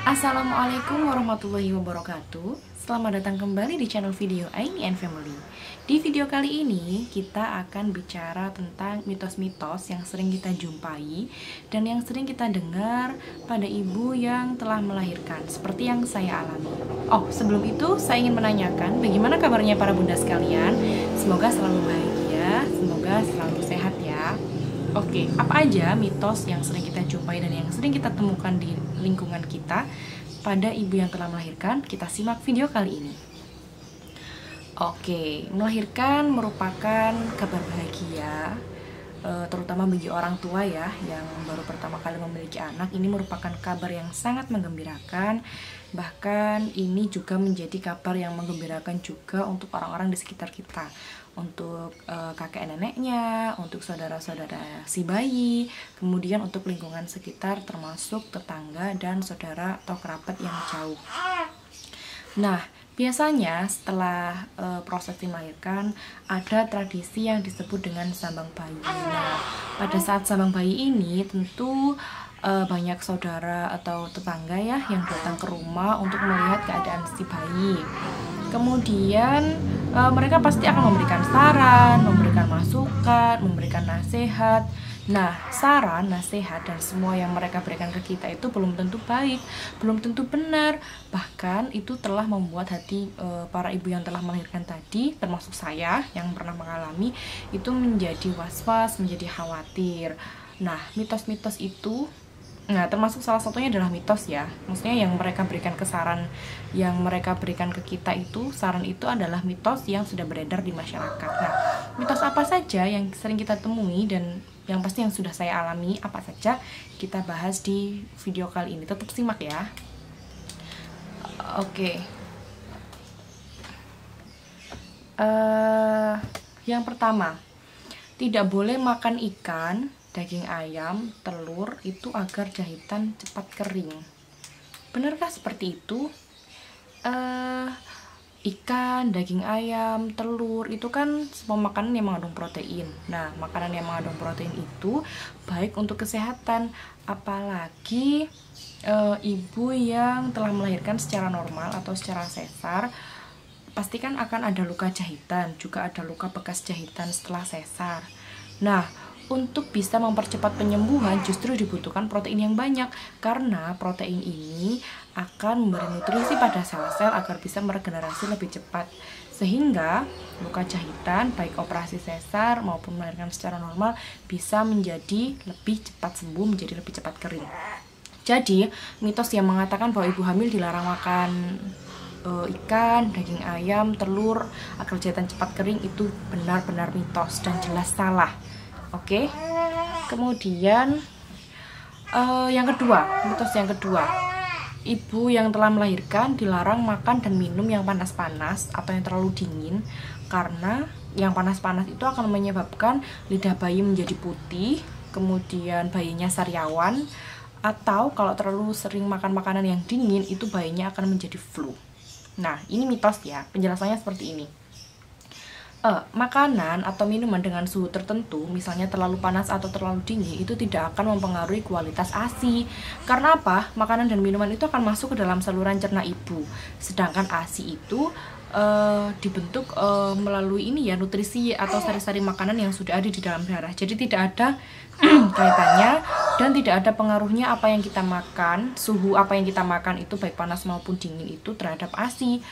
Assalamualaikum warahmatullahi wabarakatuh. Selamat datang kembali di channel video Aini and Family. Di video kali ini kita akan bicara tentang mitos-mitos yang sering kita jumpai dan yang sering kita dengar pada ibu yang telah melahirkan, seperti yang saya alami. Oh, sebelum itu saya ingin menanyakan bagaimana kabarnya para bunda sekalian. Semoga selalu bahagia, semoga selalu sehat ya. Oke, apa aja mitos yang sering kita jumpai dan yang sering kita temukan di lingkungan kita pada ibu yang telah melahirkan? Kita simak video kali ini. Oke, melahirkan merupakan kabar bahagia, terutama bagi orang tua ya, yang baru pertama kali memiliki anak. Ini merupakan kabar yang sangat menggembirakan. Bahkan ini juga menjadi kabar yang menggembirakan juga untuk orang-orang di sekitar kita, untuk kakek neneknya, untuk saudara-saudara si bayi, kemudian untuk lingkungan sekitar termasuk tetangga dan saudara atau kerabat yang jauh. Nah, biasanya setelah proses melahirkan ada tradisi yang disebut dengan sambang bayi. Nah, pada saat sambang bayi ini tentu banyak saudara atau tetangga ya yang datang ke rumah untuk melihat keadaan si bayi. Kemudian mereka pasti akan memberikan saran, memberikan masukan, memberikan nasihat. Nah, saran, nasihat, dan semua yang mereka berikan ke kita itu belum tentu baik, belum tentu benar. Bahkan itu telah membuat hati para ibu yang telah melahirkan tadi, termasuk saya yang pernah mengalami, itu menjadi was-was, menjadi khawatir. Nah, mitos-mitos itu, termasuk salah satunya adalah mitos ya. Maksudnya yang mereka berikan saran, yang mereka berikan ke kita itu, saran itu adalah mitos yang sudah beredar di masyarakat. Nah, mitos apa saja yang sering kita temui dan yang pasti yang sudah saya alami apa saja, kita bahas di video kali ini. Tetap simak ya. Oke. Yang pertama, tidak boleh makan ikan, daging ayam, telur itu agar jahitan cepat kering. Benarkah seperti itu? Ikan, daging ayam, telur itu kan semua makanan yang mengandung protein. Nah, makanan yang mengandung protein itu baik untuk kesehatan, apalagi ibu yang telah melahirkan secara normal atau secara sesar, pastikan akan ada luka jahitan, juga ada luka bekas jahitan setelah sesar. Nah, untuk bisa mempercepat penyembuhan justru dibutuhkan protein yang banyak, karena protein ini akan memberi nutrisi pada sel-sel agar bisa meregenerasi lebih cepat, sehingga luka jahitan baik operasi sesar maupun melahirkan secara normal bisa menjadi lebih cepat sembuh, menjadi lebih cepat kering. Jadi mitos yang mengatakan bahwa ibu hamil dilarang makan ikan, daging ayam, telur agar jahitan cepat kering itu benar-benar mitos dan jelas salah. Oke, kemudian yang kedua, mitos yang kedua, ibu yang telah melahirkan dilarang makan dan minum yang panas-panas atau yang terlalu dingin, karena yang panas-panas itu akan menyebabkan lidah bayi menjadi putih, kemudian bayinya sariawan, atau kalau terlalu sering makan makanan yang dingin itu bayinya akan menjadi flu. Nah, ini mitos ya, penjelasannya seperti ini. Makanan atau minuman dengan suhu tertentu, misalnya terlalu panas atau terlalu dingin, itu tidak akan mempengaruhi kualitas ASI. Karena apa? Makanan dan minuman itu akan masuk ke dalam saluran cerna ibu, sedangkan ASI itu dibentuk melalui ini ya, nutrisi atau sari-sari makanan yang sudah ada di dalam darah. Jadi tidak ada kaitannya dan tidak ada pengaruhnya apa yang kita makan, suhu apa yang kita makan itu baik panas maupun dingin itu terhadap ASI.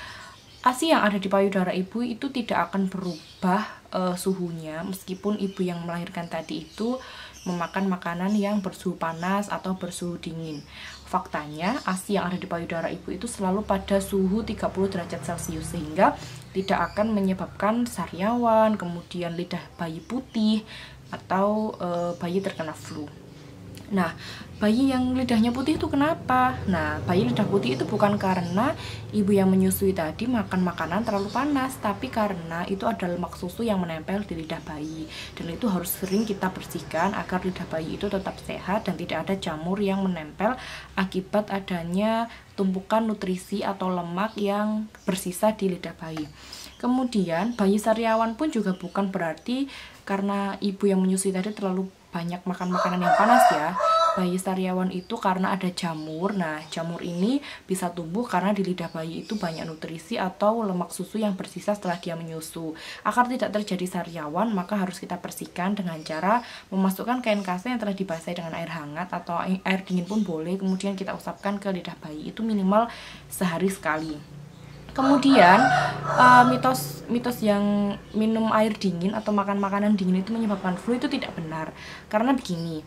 ASI yang ada di payudara ibu itu tidak akan berubah suhunya meskipun ibu yang melahirkan tadi itu memakan makanan yang bersuhu panas atau bersuhu dingin. Faktanya ASI yang ada di payudara ibu itu selalu pada suhu 30 derajat Celcius, sehingga tidak akan menyebabkan sariawan, kemudian lidah bayi putih, atau bayi terkena flu. Nah, bayi yang lidahnya putih itu kenapa? Nah, bayi lidah putih itu bukan karena ibu yang menyusui tadi makan makanan terlalu panas, tapi karena itu ada lemak susu yang menempel di lidah bayi. Dan itu harus sering kita bersihkan agar lidah bayi itu tetap sehat dan tidak ada jamur yang menempel akibat adanya tumpukan nutrisi atau lemak yang bersisa di lidah bayi. Kemudian, bayi sariawan pun juga bukan berarti karena ibu yang menyusui tadi terlalu banyak makan makanan yang panas ya, bayi sariawan itu karena ada jamur. Nah, jamur ini bisa tumbuh karena di lidah bayi itu banyak nutrisi atau lemak susu yang bersisa setelah dia menyusu. Agar tidak terjadi sariawan, maka harus kita bersihkan dengan cara memasukkan kain kasa yang telah dibasahi dengan air hangat atau air dingin pun boleh, kemudian kita usapkan ke lidah bayi, itu minimal sehari sekali. Kemudian mitos yang minum air dingin atau makan makanan dingin itu menyebabkan flu itu tidak benar. Karena begini,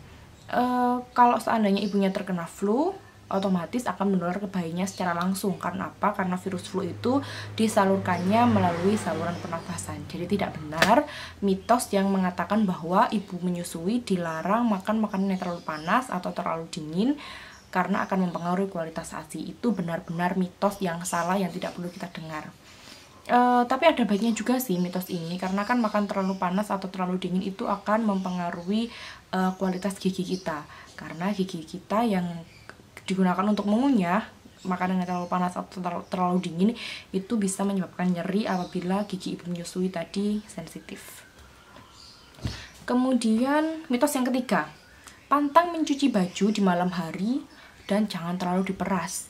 kalau seandainya ibunya terkena flu, otomatis akan menular ke bayinya secara langsung. Karena apa? Karena virus flu itu disalurkannya melalui saluran pernafasan. Jadi tidak benar mitos yang mengatakan bahwa ibu menyusui dilarang makan makanan yang terlalu panas atau terlalu dingin karena akan mempengaruhi kualitas ASI. Itu benar-benar mitos yang salah yang tidak perlu kita dengar. Tapi ada baiknya juga sih mitos ini, karena kan makan terlalu panas atau terlalu dingin itu akan mempengaruhi kualitas gigi kita. Karena gigi kita yang digunakan untuk mengunyah makanan yang terlalu panas atau terlalu dingin itu bisa menyebabkan nyeri apabila gigi ibu menyusui tadi sensitif. Kemudian mitos yang ketiga, pantang mencuci baju di malam hari dan jangan terlalu diperas.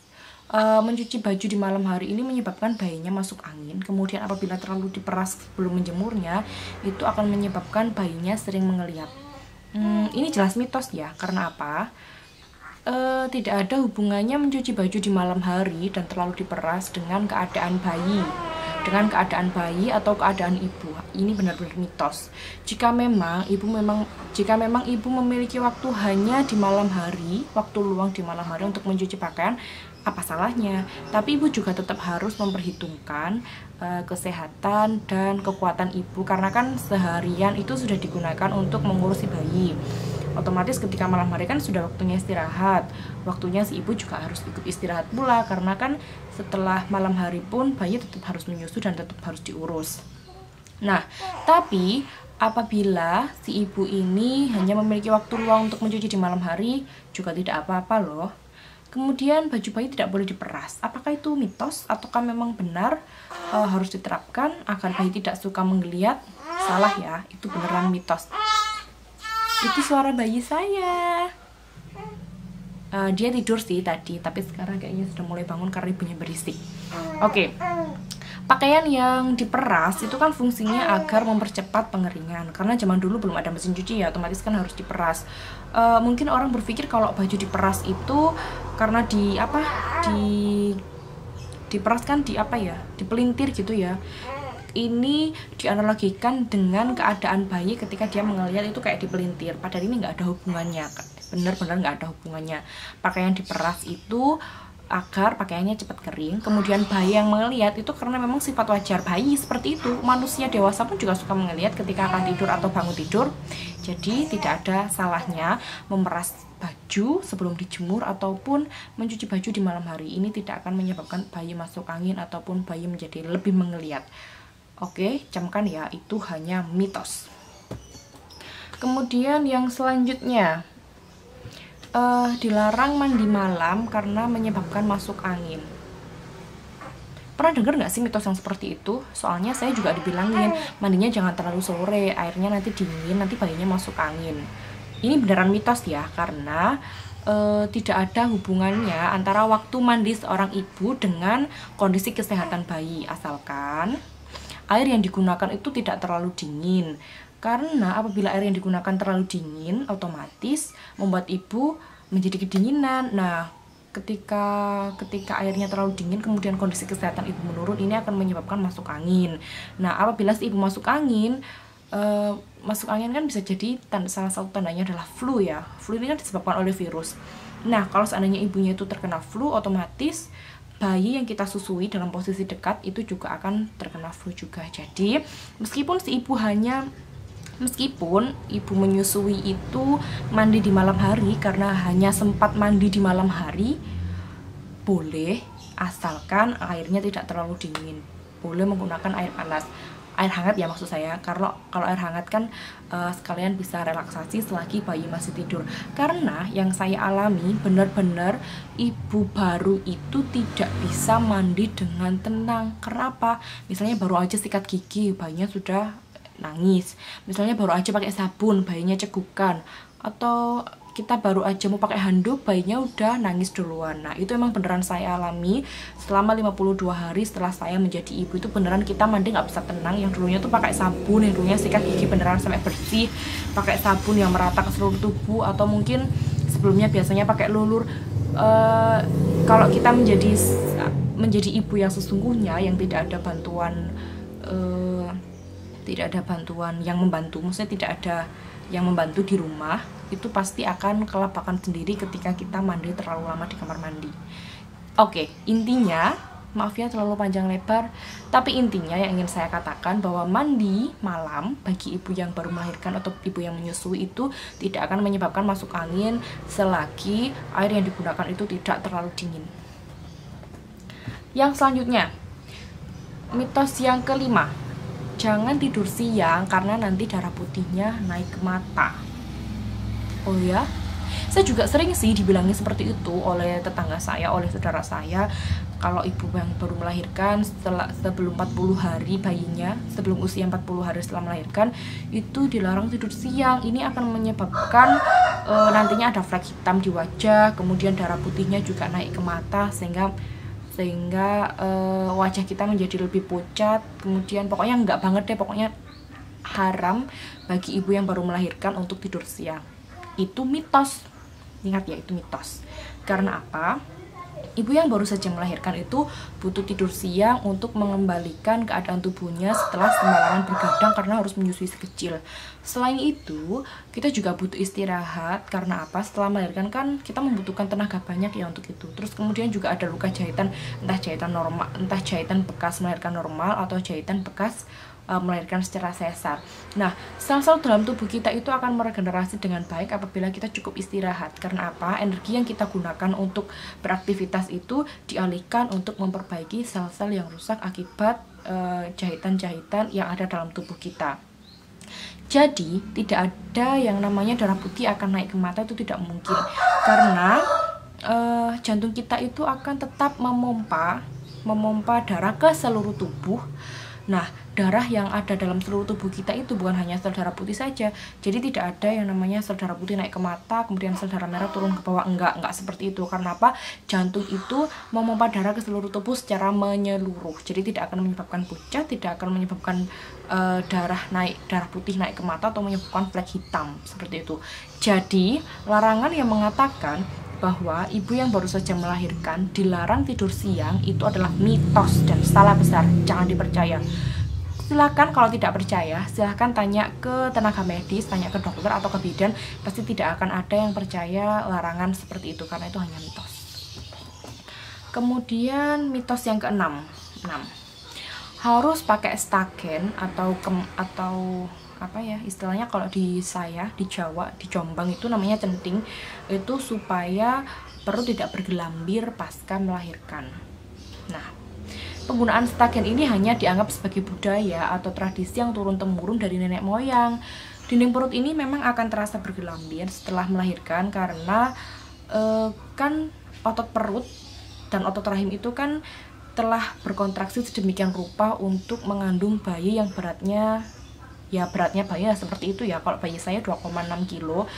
Mencuci baju di malam hari ini menyebabkan bayinya masuk angin. Kemudian apabila terlalu diperas sebelum menjemurnya, itu akan menyebabkan bayinya sering mengeliat. Ini jelas mitos ya, karena apa? Tidak ada hubungannya mencuci baju di malam hari dan terlalu diperas dengan keadaan bayi atau keadaan ibu. Ini benar-benar mitos. Jika memang ibu memiliki waktu hanya di malam hari, waktu luang di malam hari untuk mencuci pakaian, apa salahnya? Tapi ibu juga tetap harus memperhitungkan kesehatan dan kekuatan ibu, karena kan seharian itu sudah digunakan untuk mengurusi bayi. Otomatis ketika malam hari kan sudah waktunya istirahat, waktunya si ibu juga harus ikut istirahat pula, karena kan setelah malam hari pun bayi tetap harus menyusu dan tetap harus diurus. Nah, tapi apabila si ibu ini hanya memiliki waktu luang untuk mencuci di malam hari, juga tidak apa-apa loh. Kemudian baju bayi tidak boleh diperas. Apakah itu mitos ataukah memang benar harus diterapkan agar bayi tidak suka menggeliat? Salah ya, itu beneran mitos. Itu suara bayi saya. Dia tidur sih tadi, tapi sekarang kayaknya sudah mulai bangun karena ibunya berisik. Oke. Pakaian yang diperas itu kan fungsinya agar mempercepat pengeringan. Karena zaman dulu belum ada mesin cuci ya, otomatis kan harus diperas. Mungkin orang berpikir kalau baju diperas itu karena diperas kan dipelintir gitu ya. Ini dianalogikan dengan keadaan bayi ketika dia mengeliat itu kayak dipelintir, padahal ini nggak ada hubungannya, benar-benar nggak ada hubungannya. Pakaian diperas itu agar pakaiannya cepat kering. Kemudian bayi yang mengeliat itu karena memang sifat wajar bayi seperti itu. Manusia dewasa pun juga suka mengeliat ketika akan tidur atau bangun tidur. Jadi tidak ada salahnya memeras baju sebelum dijemur ataupun mencuci baju di malam hari. Ini tidak akan menyebabkan bayi masuk angin ataupun bayi menjadi lebih mengeliat. Oke, camkan ya, itu hanya mitos. Kemudian yang selanjutnya, dilarang mandi malam karena menyebabkan masuk angin. Pernah dengar nggak sih mitos yang seperti itu? Soalnya saya juga dibilangin, mandinya jangan terlalu sore, airnya nanti dingin, nanti bayinya masuk angin. Ini beneran mitos ya, karena tidak ada hubungannya antara waktu mandi seorang ibu dengan kondisi kesehatan bayi, asalkan air yang digunakan itu tidak terlalu dingin. Karena apabila air yang digunakan terlalu dingin, otomatis membuat ibu menjadi kedinginan. Nah, ketika airnya terlalu dingin, kemudian kondisi kesehatan ibu menurun, ini akan menyebabkan masuk angin. Nah, apabila si ibu masuk angin kan bisa jadi salah satu tandanya adalah flu ya. Flu ini kan disebabkan oleh virus. Nah, kalau seandainya ibunya itu terkena flu, otomatis bayi yang kita susui dalam posisi dekat itu juga akan terkena flu juga. Jadi meskipun ibu menyusui itu mandi di malam hari karena hanya sempat mandi di malam hari, boleh, asalkan airnya tidak terlalu dingin. Boleh menggunakan air panas, air hangat ya maksud saya. Kalau air hangat kan sekalian bisa relaksasi selagi bayi masih tidur. Karena yang saya alami benar-benar ibu baru itu tidak bisa mandi dengan tenang. Karena apa? Misalnya baru aja sikat gigi, bayinya sudah nangis. Misalnya baru aja pakai sabun, bayinya cegukan. Atau kita baru aja mau pakai handuk, bayinya udah nangis duluan. Nah, itu emang beneran saya alami selama 52 hari setelah saya menjadi ibu. Itu beneran kita mandi nggak bisa tenang. Yang dulunya tuh pakai sabun, yang dulunya sikat gigi beneran sampai bersih, pakai sabun yang merata ke seluruh tubuh, atau mungkin sebelumnya biasanya pakai lulur. Kalau kita menjadi ibu yang sesungguhnya, yang tidak ada bantuan yang membantu, maksudnya tidak ada yang membantu di rumah, itu pasti akan kelabakan sendiri ketika kita mandi terlalu lama di kamar mandi. Oke, intinya, maaf ya terlalu panjang lebar, tapi intinya yang ingin saya katakan bahwa mandi malam bagi ibu yang baru melahirkan atau ibu yang menyusui itu tidak akan menyebabkan masuk angin selagi air yang digunakan itu tidak terlalu dingin. Yang selanjutnya, mitos yang kelima, jangan tidur siang karena nanti darah putihnya naik ke mata. Oh ya, saya juga sering sih dibilangin seperti itu oleh tetangga saya, oleh saudara saya. Kalau ibu yang baru melahirkan sebelum 40 hari bayinya, sebelum usia 40 hari setelah melahirkan, itu dilarang tidur siang. Ini akan menyebabkan nantinya ada flek hitam di wajah, kemudian darah putihnya juga naik ke mata, sehingga wajah kita menjadi lebih pucat. Kemudian pokoknya enggak banget deh, pokoknya haram bagi ibu yang baru melahirkan untuk tidur siang. Itu mitos, ingat ya, itu mitos. Karena apa? Ibu yang baru saja melahirkan itu butuh tidur siang untuk mengembalikan keadaan tubuhnya setelah semalaman bergadang karena harus menyusui si kecil. Selain itu, kita juga butuh istirahat. Karena apa? Setelah melahirkan kan kita membutuhkan tenaga banyak ya untuk itu. Terus kemudian juga ada luka jahitan, entah jahitan normal, entah jahitan bekas melahirkan normal atau jahitan bekas melahirkan secara sesar. Nah, sel-sel dalam tubuh kita itu akan meregenerasi dengan baik apabila kita cukup istirahat. Karena apa? Energi yang kita gunakan untuk beraktivitas itu dialihkan untuk memperbaiki sel-sel yang rusak akibat jahitan-jahitan yang ada dalam tubuh kita. Jadi, tidak ada yang namanya darah putih akan naik ke mata, itu tidak mungkin. Karena jantung kita itu akan tetap memompa darah ke seluruh tubuh. Nah, darah yang ada dalam seluruh tubuh kita itu bukan hanya sel darah putih saja. Jadi tidak ada yang namanya sel darah putih naik ke mata, kemudian sel darah merah turun ke bawah. Enggak seperti itu. Karena apa? Jantung itu memompa darah ke seluruh tubuh secara menyeluruh. Jadi tidak akan menyebabkan pucat, tidak akan menyebabkan darah putih naik ke mata atau menyebabkan flek hitam seperti itu. Jadi, larangan yang mengatakan bahwa ibu yang baru saja melahirkan dilarang tidur siang itu adalah mitos dan salah besar, jangan dipercaya. Silakan kalau tidak percaya, silahkan tanya ke tenaga medis, tanya ke dokter atau ke bidan, pasti tidak akan ada yang percaya larangan seperti itu karena itu hanya mitos. Kemudian mitos yang keenam, harus pakai stagen atau apa ya istilahnya, kalau di saya di Jawa, di Jombang itu namanya centing, itu supaya perut tidak bergelambir pasca melahirkan. Nah, penggunaan stagen ini hanya dianggap sebagai budaya atau tradisi yang turun-temurun dari nenek moyang. Dinding perut ini memang akan terasa bergelambir setelah melahirkan karena kan otot perut dan otot rahim itu kan telah berkontraksi sedemikian rupa untuk mengandung bayi yang beratnya bayi seperti itu ya. Kalau bayi saya 2,6 kilo.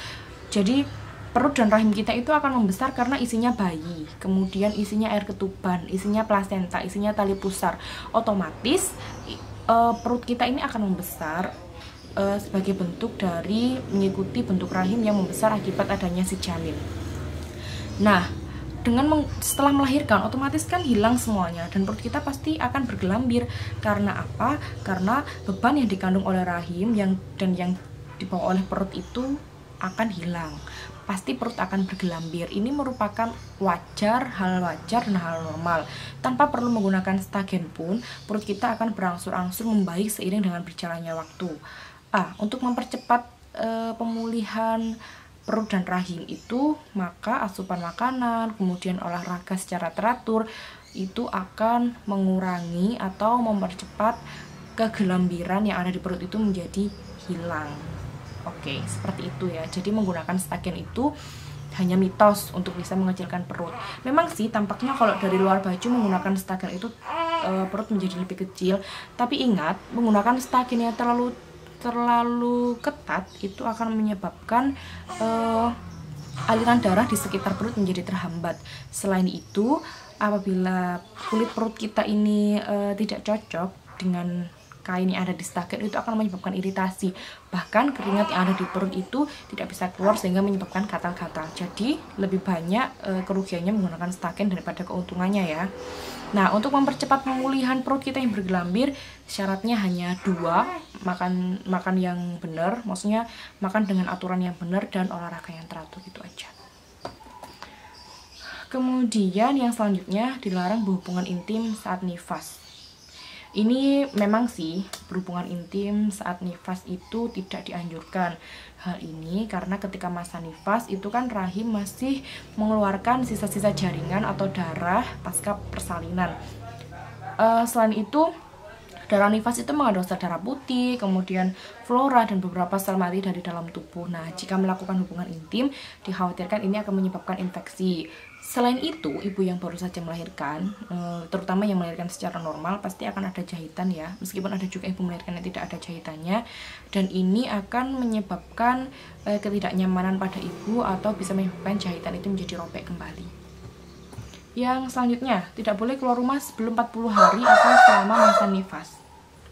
Jadi perut dan rahim kita itu akan membesar karena isinya bayi, kemudian isinya air ketuban, isinya plasenta, isinya tali pusar. Otomatis perut kita ini akan membesar sebagai bentuk dari mengikuti bentuk rahim yang membesar akibat adanya si janin. Nah, setelah melahirkan otomatis kan hilang semuanya dan perut kita pasti akan bergelambir. Karena apa? Karena beban yang dikandung oleh rahim dan yang dibawa oleh perut itu akan hilang. Pasti perut akan bergelambir. Ini merupakan hal wajar dan hal normal. Tanpa perlu menggunakan stagen pun, perut kita akan berangsur-angsur membaik seiring dengan berjalannya waktu. Untuk mempercepat pemulihan perut dan rahim itu, maka asupan makanan, kemudian olahraga secara teratur itu akan mengurangi atau mempercepat kegelambiran yang ada di perut itu menjadi hilang. Oke, seperti itu ya. Jadi menggunakan stagen itu hanya mitos untuk bisa mengecilkan perut. Memang sih tampaknya kalau dari luar baju menggunakan stagen itu perut menjadi lebih kecil, tapi ingat, menggunakan stagen yang terlalu ketat itu akan menyebabkan aliran darah di sekitar perut menjadi terhambat. Selain itu, apabila kulit perut kita ini tidak cocok dengan kain yang ada di stagger, itu akan menyebabkan iritasi. Bahkan keringat yang ada di perut itu tidak bisa keluar sehingga menyebabkan gatal-gatal. Jadi lebih banyak kerugiannya menggunakan stagger daripada keuntungannya ya. Nah, untuk mempercepat pemulihan perut kita yang bergelambir, syaratnya hanya 2, makan yang benar, maksudnya makan dengan aturan yang benar dan olahraga yang teratur, itu aja. Kemudian yang selanjutnya, dilarang berhubungan intim saat nifas. Ini memang sih, berhubungan intim saat nifas itu tidak dianjurkan. Hal ini karena ketika masa nifas itu kan rahim masih mengeluarkan sisa-sisa jaringan atau darah pasca persalinan. Selain itu, darah nifas itu mengandung sel darah putih, kemudian flora dan beberapa sel mati dari dalam tubuh. Nah, jika melakukan hubungan intim, dikhawatirkan ini akan menyebabkan infeksi. Selain itu, ibu yang baru saja melahirkan, terutama yang melahirkan secara normal, pasti akan ada jahitan ya. Meskipun ada juga ibu melahirkan yang tidak ada jahitannya, dan ini akan menyebabkan ketidaknyamanan pada ibu atau bisa menyebabkan jahitan itu menjadi robek kembali. Yang selanjutnya, tidak boleh keluar rumah sebelum 40 hari atau selama masa nifas.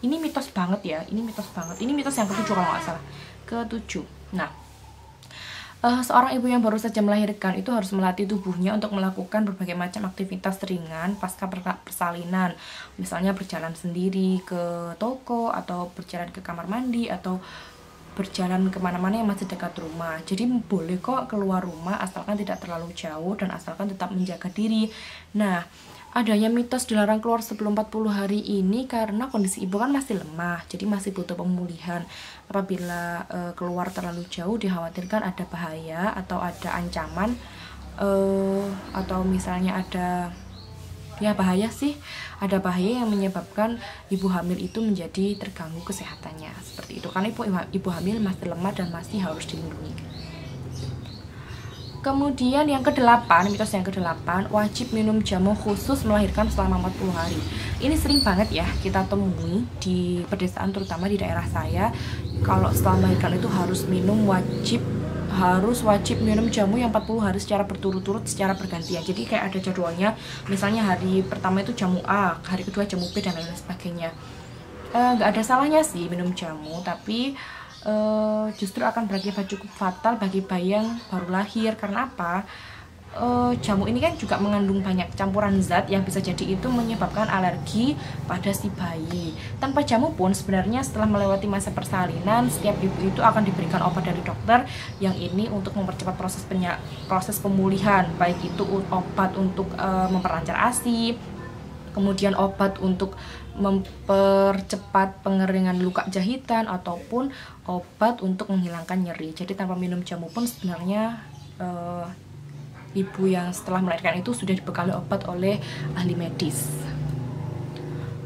Ini mitos banget ya, ini mitos banget. Ini mitos yang ke-7 kalau nggak salah. Ke-7. Nah, seorang ibu yang baru saja melahirkan itu harus melatih tubuhnya untuk melakukan berbagai macam aktivitas ringan pasca persalinan. Misalnya berjalan sendiri ke toko, atau berjalan ke kamar mandi, atau berjalan kemana-mana yang masih dekat rumah. Jadi boleh kok keluar rumah asalkan tidak terlalu jauh dan asalkan tetap menjaga diri. Nah, adanya mitos dilarang keluar sebelum 40 hari ini karena kondisi ibu kan masih lemah, jadi masih butuh pemulihan. Apabila keluar terlalu jauh, dikhawatirkan ada bahaya atau ada ancaman, atau misalnya ada, ya bahaya sih, ada bahaya yang menyebabkan ibu hamil itu menjadi terganggu kesehatannya. Seperti itu, karena ibu hamil masih lemah dan masih harus dilindungi. Kemudian yang ke-8, mitos yang ke-8, wajib minum jamu khusus melahirkan selama 40 hari. Ini sering banget ya kita temui di pedesaan, terutama di daerah saya. Kalau setelah melahirkan itu harus wajib minum jamu yang 40 hari secara berturut-turut, secara bergantian. Jadi kayak ada jadwalnya, misalnya hari pertama itu jamu A, hari kedua jamu B, dan lain sebagainya. Nggak ada salahnya sih minum jamu, tapi justru akan berakibat cukup fatal bagi bayi yang baru lahir. Karena apa? Jamu ini kan juga mengandung banyak campuran zat yang bisa jadi itu menyebabkan alergi pada si bayi. Tanpa jamu pun sebenarnya setelah melewati masa persalinan, setiap ibu itu akan diberikan obat dari dokter yang ini untuk mempercepat proses pemulihan, baik itu obat untuk memperlancar ASI, kemudian obat untuk mempercepat pengeringan luka jahitan, ataupun obat untuk menghilangkan nyeri. Jadi tanpa minum jamu pun sebenarnya ibu yang setelah melahirkan itu sudah dibekali obat oleh ahli medis.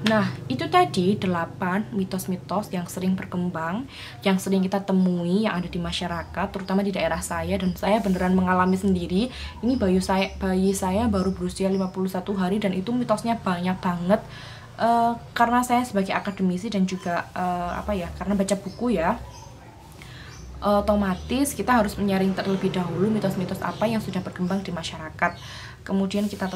Nah, itu tadi 8 mitos-mitos yang sering berkembang, yang sering kita temui, yang ada di masyarakat, terutama di daerah saya, dan saya beneran mengalami sendiri. Ini bayi saya baru berusia 51 hari dan itu mitosnya banyak banget. Karena saya sebagai akademisi dan juga karena baca buku ya, otomatis kita harus menyaring terlebih dahulu mitos-mitos apa yang sudah berkembang di masyarakat. Kemudian kita